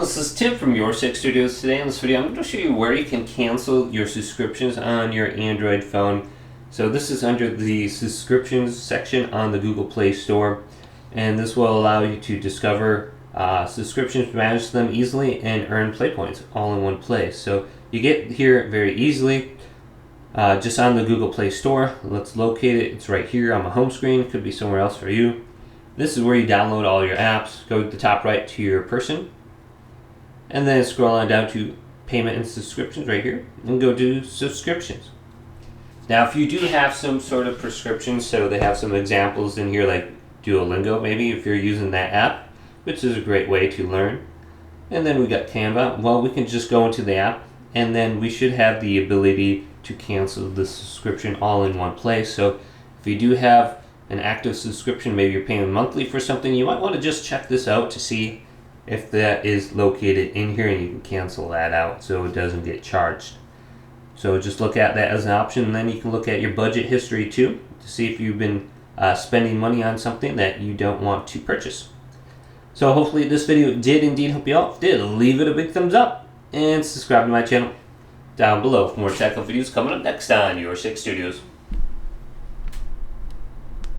this is Tim from Your Six Studios. Today in this video I'm going to show you where you can cancel your subscriptions on your Android phone. So this is under the subscriptions section on the Google Play Store, and this will allow you to discover subscriptions, manage them easily, and earn play points all in one place. So you get here very easily just on the Google Play Store. Let's locate it. It's right here on my home screen. Could be somewhere else for you. This is where you download all your apps. Go to the top right to your person, and then scroll on down to payment and subscriptions right here, and go to subscriptions. Now if you do have some sort of prescription, so they have some examples in here like Duolingo maybe if you're using that app, which is a great way to learn. And then we got Canva. Well, we can just go into the app, and then we should have the ability to cancel the subscription all in one place. So if you do have an active subscription, maybe you're paying monthly for something, you might want to just check this out to see if that is located in here, and you can cancel that out so it doesn't get charged. So just look at that as an option, and then you can look at your budget history too to see if you've been spending money on something that you don't want to purchase. So hopefully this video did indeed help you out. If it did, leave it a big thumbs up and subscribe to my channel down below for more technical videos coming up next on Your Six Studios.